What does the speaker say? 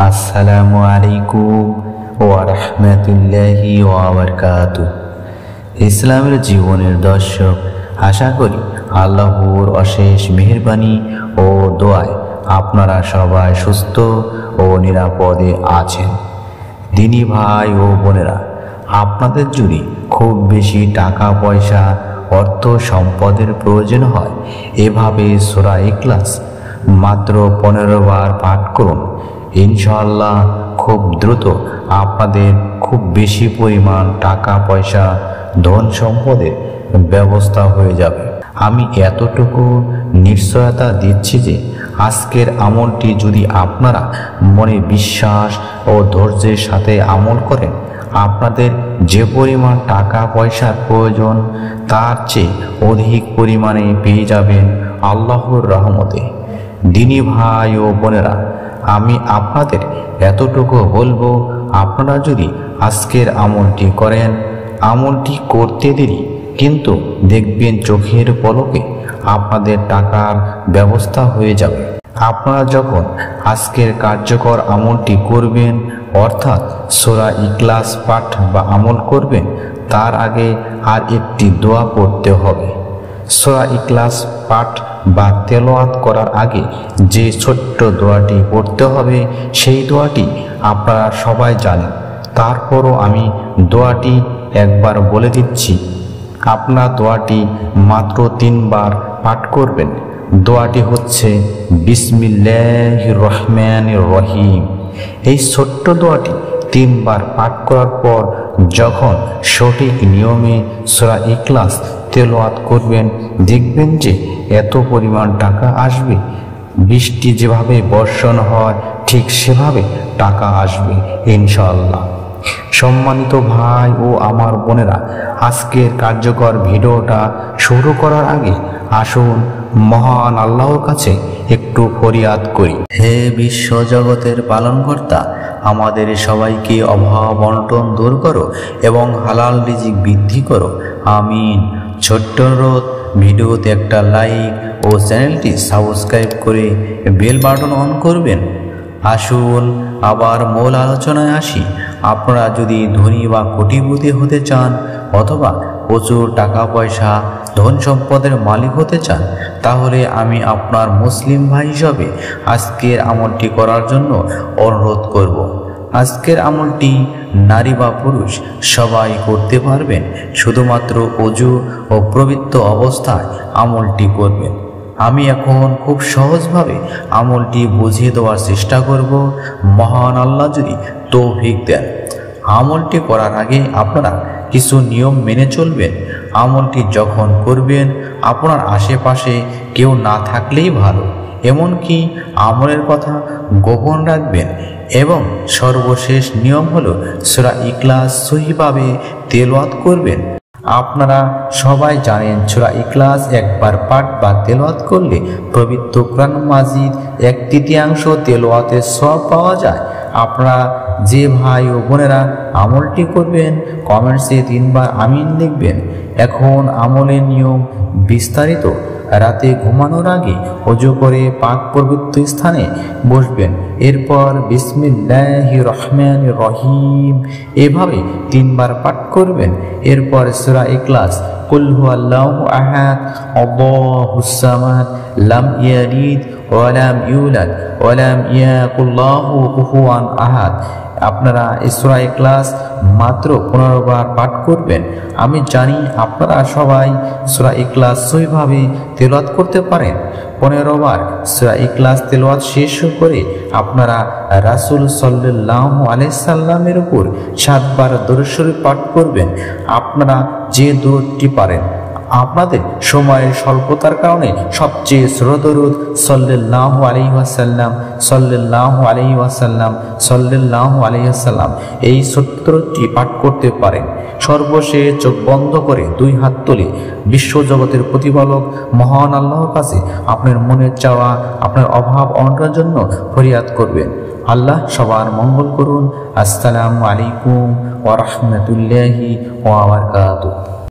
আসসালামু আলাইকুম ওয়া রাহমাতুল্লাহি ওয়া বারাকাতুহু। ইসলামের জীবনের দর্শক, আশা করি আল্লাহর অশেষ মেহেরবানি ও দোয়ায় আপনারা সবাই সুস্থ ও নিরাপদে আছেন। দিনী ভাই ও বোনেরা, আপনাদের যদি খুব বেশি টাকা পয়সা অর্থ সম্পদের প্রয়োজন হয়, এভাবে সূরা ইখলাস মাত্র 15 বার পাঠ করুন। ইনশাআল্লাহ খুব দ্রুত আপনাদের খুব বেশি পরিমাণ টাকা পয়সা ধন সম্পদের ব্যবস্থা হয়ে যাবে। আমি এতটুকু নিশ্চয়তা দিচ্ছি যে আজকের আমলটি যদি আপনারা মনে বিশ্বাস ও ধৈর্যের সাথে আমল করেন, আপনাদের যে পরিমাণ টাকা পয়সার প্রয়োজন তার চেয়ে অধিক পরিমাণে পেয়ে যাবেন আল্লাহর রহমতে। দিনী ভাই ও বোনেরা, আমি আপনাদের এতটুকু বলবো, আপনারা যদি আজকের আমলটি করেন, আমলটি করতে দেরি কিন্তু দেখবেন চোখের পলকে আপনাদের টাকার ব্যবস্থা হয়ে যাবে। আপনারা যখন আজকের কার্যকর আমলটি করবেন, অর্থাৎ সূরা ইখলাস পাঠ বা আমল করবেন, তার আগে আর একটি দোয়া পড়তে হবে। সূরা ইখলাস পাঠ বা তেলাওয়াত করার আগে যে ছোট্ট দোয়াটি পড়তে হবে, সেই দোয়াটি আপনারা সবাই জানেন। তারপরও আমি দোয়াটি একবার বলে দিচ্ছি। আপনার দোয়াটি মাত্র 3 বার পাঠ করবেন। দোয়াটি হচ্ছে বিসমিল্লাহির রহমানির রহিম। এই ছোট্ট দোয়াটি 3 বার পাঠ করার পর যখন সঠিক নিয়মে সূরা ইখলাস তেলাওয়াত করবেন, দেখবেন যে এত পরিমাণ টাকা আসবে। বৃষ্টি যেভাবে বর্ষণ হয়, ঠিক সেভাবে টাকা আসবে ইনশাআল্লাহ। সম্মানিত ভাই ও আমার বোনেরা, আজকের কার্যকর ভিডিওটা শুরু করার আগে আসুন মহান আল্লাহর কাছে একটু ফরিয়াদ করি। হে বিশ্ব জগতের পালনকর্তা, আমাদের সবাইকে অভাব অনটন দূর করো এবং হালাল রিজিক বৃদ্ধি করো, আমিন। ছোট্ট অনুরোধ, ভিডিওতে একটা লাইক ও চ্যানেলটি সাবস্ক্রাইব করে বেল বাটন অন করবেন। আসুন আবার মূল আলোচনায় আসি। আপনারা যদি ধনী বা কোটিপতি হতে চান অথবা প্রচুর টাকা পয়সা ধন সম্পদের মালিক হতে চান, তাহলে আমি আপনার মুসলিম ভাই হিসাবে আজকের আমলটি করার জন্য অনুরোধ করব। আজকের আমলটি নারী বা পুরুষ সবাই করতে পারবেন। শুধুমাত্র ওযু ও পবিত্র অবস্থায় আমলটি করবেন। আমি এখন খুব সহজভাবে আমলটি বুঝিয়ে দেওয়ার চেষ্টা করব। মহান আল্লাহ যদি তৌফিক দেন। আমলটি করার আগে আপনারা কিছু নিয়ম মেনে চলবেন। আমলটি যখন করবেন, আপনার আশেপাশে কেউ না থাকলেই ভালো। এমনকি আমলের কথা গোপন রাখবেন। এবং সর্বশেষ নিয়ম হলো সূরা ইখলাস সহিভাবে তেলাওয়াত করবেন। আপনারা সবাই জানেন, সূরা ইখলাস একবার পাঠ বা তেলাওয়াত করলে পবিত্র কোরআন মাজিদ 1/3 তেলাওয়াতের সওয়াব পাওয়া যায়। আপনারা যে ভাই ও বোনেরা আমলটি করবেন, কমেন্টসে 3 বার আমিন লিখবেন। এখন আমলের নিয়ম বিস্তারিত। রাতে ঘুমানোর আগে ওযু করে পাক পবিত্র স্থানে বসবেন। এরপর বিসমিল্লাহির রহমানির রহিম এভাবে 3 বার পাঠ করবেন। এরপর সূরা ইখলাস, কুল হুয়াল্লাহু আহাদ, আল্লাহুস সামাদ, লাম ইয়ালিদ ওয়া লাম ইউলাদ ওয়া লাম ইয়াকুল লাহু কুফুয়ান আহাদ। আপনারা এই সূরা ইখলাস মাত্র 15 বার পাঠ করবেন। আমি জানি আপনারা সবাই সূরা ইখলাস সহিভাবে তেলাওয়াত করতে পারেন। 15 বার সূরা ইখলাস তেলাওয়াত শেষ করে আপনারা রাসূল সাল্লাল্লাহু আলাইহি সাল্লামের উপর 7 বার দরুদ শরীফ পাঠ করবেন। আপনারা যে দরুদটি পারেন, আপনাদের সময়ের স্বল্পতার কারণে সবচেয়ে শ্রেষ্ঠ দরুদ সাল্লাল্লাহু আলাইহি ওয়াসাল্লাম, সাল্লাল্লাহু আলাইহি ওয়াসাল্লাম, সাল্লাল্লাহু আলাইহি ওয়াসাল্লাম, এই সূত্রটি পাঠ করতে পারেন। সর্বশেষ চোখ বন্ধ করে 2 হাত তুলে বিশ্বজগতের প্রতিপালক মহান আল্লাহর কাছে আপনার মনের চাওয়া, আপনার অভাব অনটনের জন্য ফরিয়াদ করবেন। আল্লাহ সবার মঙ্গল করুন। আসসালামু আলাইকুম ওয়া রাহমাতুল্লাহি ওয়া বারাকাতুহু।